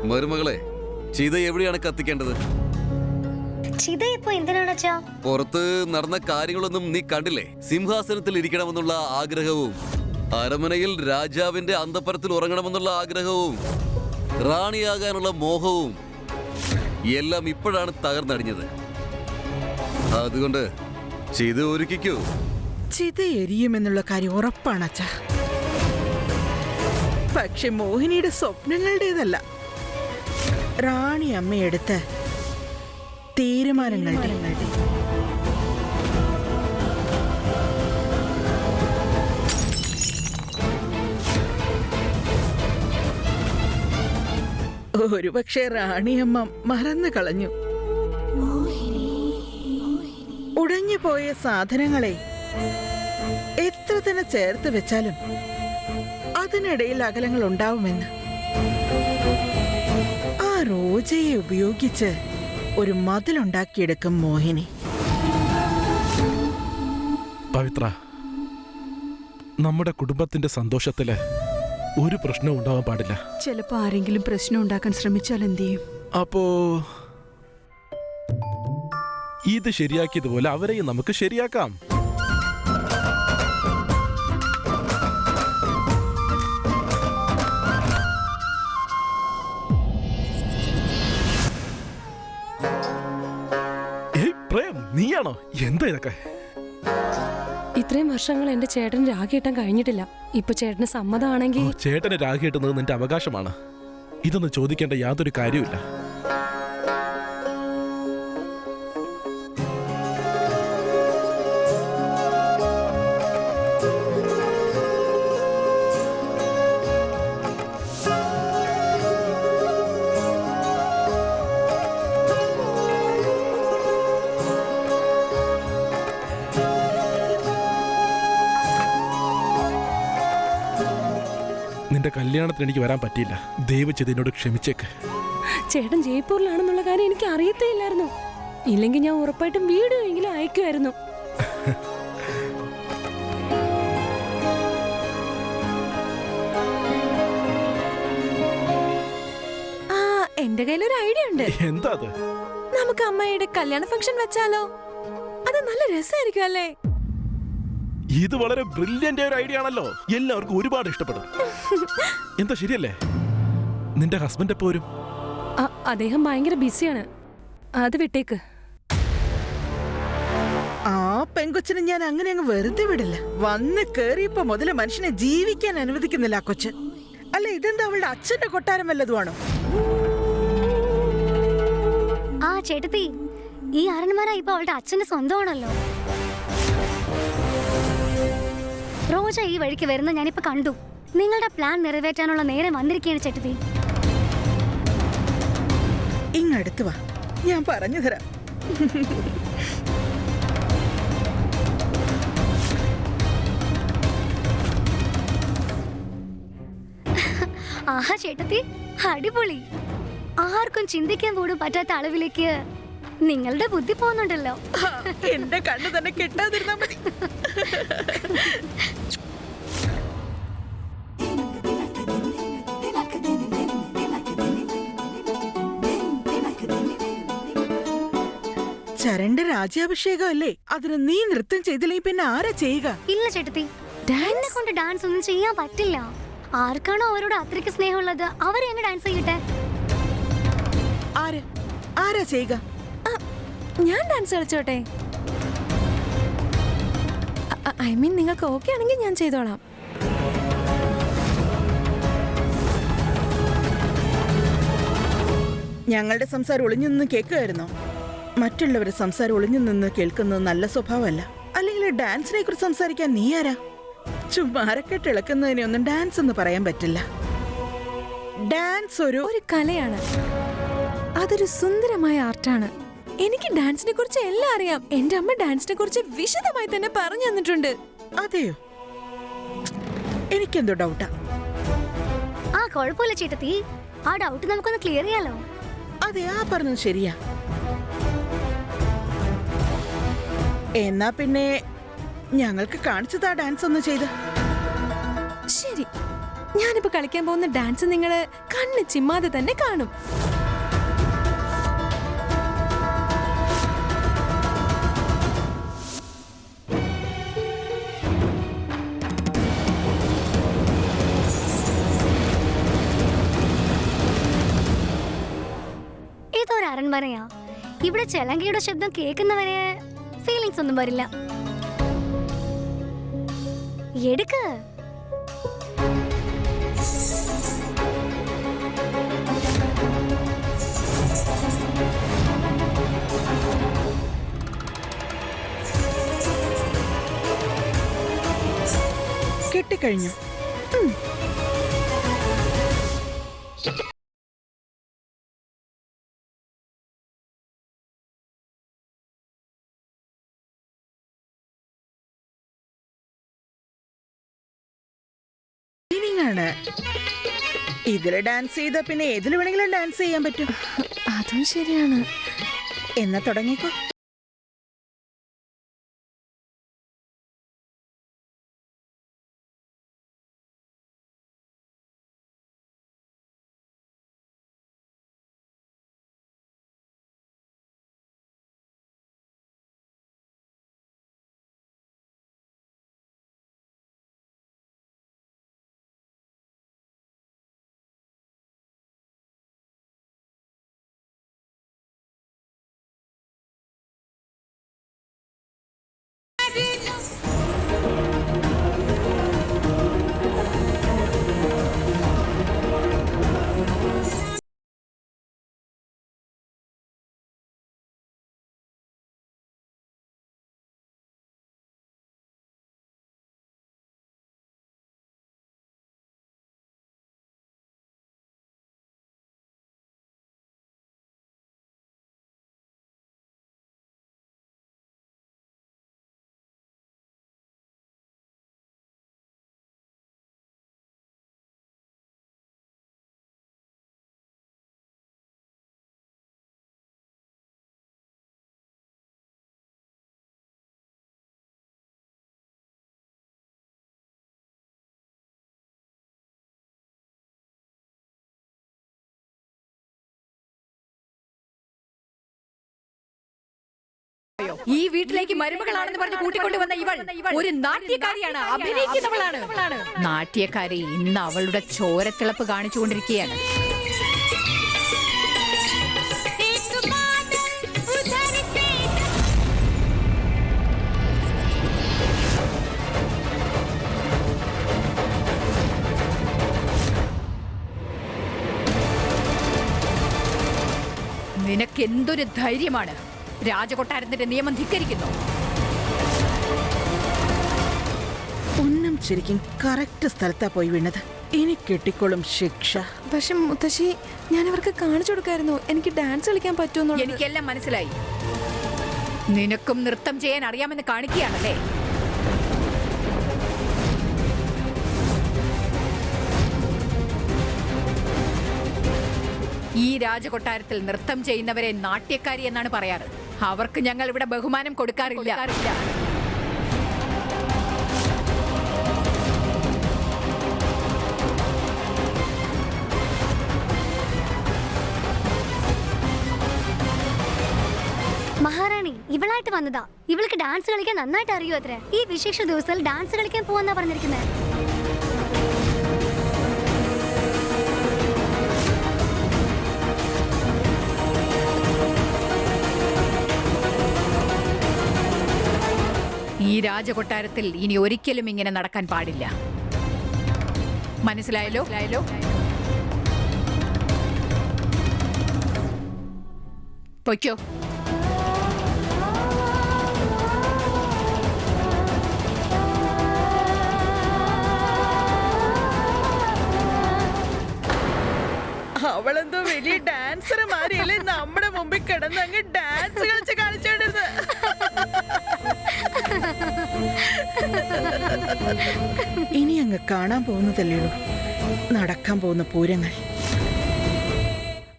മരുമകളെ, ചിത എവിടെയാണ് കത്തിക്കേണ്ടത്? ചിത ഇപ്പൊ എന്തിനാണ് അച്ഛാ? പുറത്ത് നടന്ന കാര്യങ്ങളൊന്നും നീ കണ്ടില്ലേ? സിംഹാസനത്തിൽ ഇരിക്കണമെന്നുള്ള ആഗ്രഹവും, അരമനയിൽ രാജാവിന്റെ അന്തപ്പുരത്തിൽ ഉറങ്ങണമെന്നുള്ള ആഗ്രഹവും, റാണിയാകാനുള്ള മോഹവും എല്ലാം ഇപ്പോഴാണ് തകർന്നടിഞ്ഞത്. അതുകൊണ്ട് ചിത ഒരുക്കിക്കൂ. ചിത എരിയുമെന്നുള്ള കാര്യം ഉറപ്പാണ് അച്ഛാ. പക്ഷെ മോഹിനിയുടെ സ്വപ്നങ്ങളുടേതല്ല, റാണി അമ്മയെടുത്ത് തീരുമാനങ്ങളുടെ. ഒരുപക്ഷെ റാണിയമ്മ മറന്നു കളഞ്ഞു. ഉടഞ്ഞു പോയ സാധനങ്ങളെ എത്ര തന്നെ ചേർത്ത് വെച്ചാലും അതിനിടയിൽ അകലങ്ങൾ ഉണ്ടാവുമെന്ന്. ആ റോജയെ ഉപയോഗിച്ച് ഒരു മതിലുണ്ടാക്കിയെടുക്കും മോഹിനി. പവിത്ര, നമ്മുടെ കുടുംബത്തിന്റെ സന്തോഷത്തില് ഒരു പ്രശ്നവും ഉണ്ടാവാൻ പാടില്ല. ചിലപ്പോ ആരെങ്കിലും പ്രശ്നം ഉണ്ടാക്കാൻ ശ്രമിച്ചാൽ എന്ത് ചെയ്യും? അപ്പോ ഇത് ശരിയാക്കിയതുപോലെ അവരെയും നമുക്ക് ശരിയാക്കാം. പ്രേം, നീയാണോ? എന്താ ഇതൊക്കെ? ഇത്രയും വർഷങ്ങൾ എന്റെ ചേട്ടൻ രാഖി കിട്ടാൻ കഴിഞ്ഞിട്ടില്ല. ഇപ്പൊ ചേട്ടന് സമ്മതമാണെങ്കിൽ. ചേട്ടന് രാഖി കിട്ടുന്നത് നിന്റെ അവകാശമാണ്. ഇതൊന്നും ചോദിക്കേണ്ട യാതൊരു കാര്യമില്ല. നിന്റെ കല്യാണത്തിന് എനിക്ക് വരാൻ പറ്റിയില്ല. ദയവചെയ്ത് എന്നോട് ക്ഷമിച്ചേക്ക്. ചേട്ടൻ ജയ്പൂരിലാണെന്നുള്ള കാര്യം എനിക്ക് അറിയത്തേയില്ലായിരുന്നു. ഇല്ലെങ്കിൽ ഞാൻ ഉറപ്പായിട്ടും വീഡിയോ എങ്കിലും അയക്കുമായിരുന്നു. എന്റെ കയ്യിലൊരു ഐഡിയ ഉണ്ട്. എന്താ അത്? നമുക്ക് അമ്മയുടെ കല്യാണ ഫംഗ്ഷൻ വെച്ചാലോ? അത് നല്ല രസമായിരിക്കും അല്ലേ? ഇത് വളരെ ബ്രില്യന്റ് ഒരു ഐഡിയ ആണല്ലോ. എല്ലാവർക്കും ഒരുപാട് ഇഷ്ടപ്പെടും. എന്താ ശരിയല്ലേ? നിന്റെ ഹസ്ബൻഡ് എപ്പോ വരും? അദ്ദേഹം ഭയങ്കര ബിസിയാണ്. അത് വിട്ടേക്ക്. ആ പെങ്കൊച്ചിനെ ഞാൻ അങ്ങനെ അങ്ങ് വെറുതെ വിടില്ല. വന്ന് കേറിയപ്പോ മുതല് മനുഷ്യനെ ജീവിക്കാൻ അനുവദിക്കുന്നില്ല ആ കൊച്ച്. അല്ല, ഇതെന്താ അവളുടെ അച്ഛന്റെ കൊട്ടാരം വല്ലതുമാണോ? ആ ചേട്ടത്തി, ഈ അരൺമര ഇപ്പൊ അവളുടെ അച്ഛന്റെ സ്വന്തമാണല്ലോ. റോജ ഈ വഴിക്ക് വരുന്ന ഞാനിപ്പോ കണ്ടു. നിങ്ങളുടെ പ്ലാൻ നിറവേറ്റാനുള്ള നേരം വന്നിരിക്കുകയാണ് ചേട്ടത്തി. ഇങ്ങടുത്ത് വാ, ഞാൻ പറഞ്ഞു തരാം. ആഹാ ചേട്ടത്തി, അടിപൊളി. ആർക്കും ചിന്തിക്കാൻ പോലും പറ്റാത്ത അളവിലേക്ക് നിങ്ങളുടെ ബുദ്ധി പോകുന്നുണ്ടല്ലോ. എന്റെ കണ്ണു തന്നെ കെട്ടാതിരുന്നാ മതി. ചരന്റെ രാജ്യാഭിഷേകം അല്ലേ? അതിന് നീ നൃത്തം ചെയ്തില്ലെങ്കിൽ പിന്നെ ആരാ ചെയ്യുക? ഇല്ല ചേട്ടത്തി, എന്നെ കൊണ്ട് ഡാൻസ് ഒന്നും ചെയ്യാൻ പറ്റില്ല. ആർക്കാണോ അവരോട് അത്രയ്ക്ക് സ്നേഹമുള്ളത് അവരെ എന്നെ ഡാൻസ് ചെയ്യട്ടെ. ആരാ ചെയ്യുക? ഞാൻ ഡാൻസ് കളിച്ചോട്ടെ? ഐ മീൻ, നിങ്ങൾക്ക് ഓക്കെ ആണെങ്കിൽ ഞാൻ ചെയ്തോളാം. ഞങ്ങളുടെ സംസാരം ഒളിഞ്ഞു നിന്ന് കേൾക്കുമായിരുന്നോ? മറ്റുള്ളവരുടെ സംസാരം ഒളിഞ്ഞു നിന്ന് കേൾക്കുന്നത് നല്ല സ്വഭാവമല്ല. അല്ലെങ്കിൽ ഡാൻസിനെ കുറിച്ച് സംസാരിക്കാൻ നീ ആരാ? ചുമ്മാരക്കെട്ട് ഇളക്കുന്നതിനെ ഒന്നും ഡാൻസ് എന്ന് പറയാൻ പറ്റില്ല. ഡാൻസ് ഒരു കലയാണ്. അതൊരു സുന്ദരമായ ആർട്ടാണ്. എനിക്ക് ഡാൻസിനെ കുറിച്ച് എല്ലാം അറിയാം. എന്റെ അമ്മ ഡാൻസിനെ കുറിച്ച് വിശദമായി തന്നെ പറഞ്ഞു തന്നിട്ടുണ്ട്. അതെയോ? എനിക്കെന്തോ ഡൗട്ടാ. ആ കുഴപ്പമില്ല ചേട്ടത്തി, ആ ഡൗട്ട് നമുക്കൊന്ന് ക്ലിയർ ചെയ്യാലോ. അതെ, ആ പറഞ്ഞത് ശരിയാ. എന്നാ പിന്നെ ഞങ്ങൾക്ക് കാണിച്ചതാ ഡാൻസ് ഒന്ന് ചെയ്ത്. ശരി, ഞാനിപ്പോ കളിക്കാൻ പോകുന്ന ഡാൻസ് നിങ്ങള് കണ്ണ് ചിമ്മാതെ തന്നെ കാണും. ഇതൊരു അരൺമനയാ. ഇവിടെ ചെലങ്കയുടെ ശബ്ദം കേൾക്കുന്നവരെ ഫീലിങ്സ് ഒന്നും വരില്ല. എടുക്ക്. കെട്ടിക്കഴിഞ്ഞു. ആണ് ഇതില് ഡാൻസ് ചെയ്ത പിന്നെ ഏതിൽ വേണമെങ്കിലും ഡാൻസ് ചെയ്യാൻ പറ്റും. അതും ശരിയാണ്. എന്നാ തുടങ്ങിക്കോ. ഈ വീട്ടിലേക്ക് മരുമകളാണെന്ന് പറഞ്ഞ് കൂട്ടിക്കൊണ്ടുവന്ന ഇവൾ ഒരു നാട്യക്കാരിയാണ്, അഭിനയിക്കുന്നവളാണ്. നാട്യക്കാരി ഇന്ന് അവളുടെ ചോരത്തിളപ്പ് കാണിച്ചുകൊണ്ടിരിക്കുകയാണ്. നിനക്കെന്തൊരു ധൈര്യമാണ്! രാജകൊട്ടാരത്തിന്റെ നിയമം ധിക്കരിക്കുന്നു. ഒന്നും ശരിക്കും കറക്റ്റ് സ്ഥലത്താ പോയി വീണത്. ഇനി കെട്ടിക്കോളും ശിക്ഷ. പക്ഷെ മുത്തശ്ശി, ഞാൻ ഇവർക്ക് കാണിച്ചു കൊടുക്കായിരുന്നു എനിക്ക് ഡാൻസ് കളിക്കാൻ പറ്റുമെന്നുള്ളത്. എനിക്കെല്ലാം മനസ്സിലായി. നിനക്കും നൃത്തം ചെയ്യാൻ അറിയാമെന്ന് കാണിക്കുകയാണല്ലേ? ഈ രാജകൊട്ടാരത്തിൽ നൃത്തം ചെയ്യുന്നവരെ നാട്യക്കാരി എന്നാണ് പറയാറ്. അവർക്ക് ഞങ്ങൾ ഇവിടെ ബഹുമാനം കൊടുക്കാറില്ല. മഹാറാണി ഇവളായിട്ട് വന്നതാ. ഇവൾക്ക് ഡാൻസ് കളിക്കാൻ നന്നായിട്ട് അറിയൂ അത്രേ. ഈ വിശേഷ ദിവസത്തിൽ ഡാൻസ് കളിക്കാൻ പോവാന്നാ പറഞ്ഞിരിക്കുന്നത്. ഈ രാജകൊട്ടാരത്തിൽ ഇനി ഒരിക്കലും ഇങ്ങനെ നടക്കാൻ പാടില്ല. മനസ്സിലായല്ലോ? പൊയ്ക്കോ. അവളെന്തോ വലിയ ഡാൻസർ മാറിയല്ലേ നമ്മുടെ മുമ്പിൽ കിടന്ന് അങ്ങ് ഡാൻസ് കളിച്ച് കളിച്ചോണ്ടിരുന്നത്. ഇനി അങ്ങ് കാണാൻ പോകുന്നതല്ലേ ഉള്ളൂ നടക്കാൻ പോകുന്ന പൂരങ്ങൾ.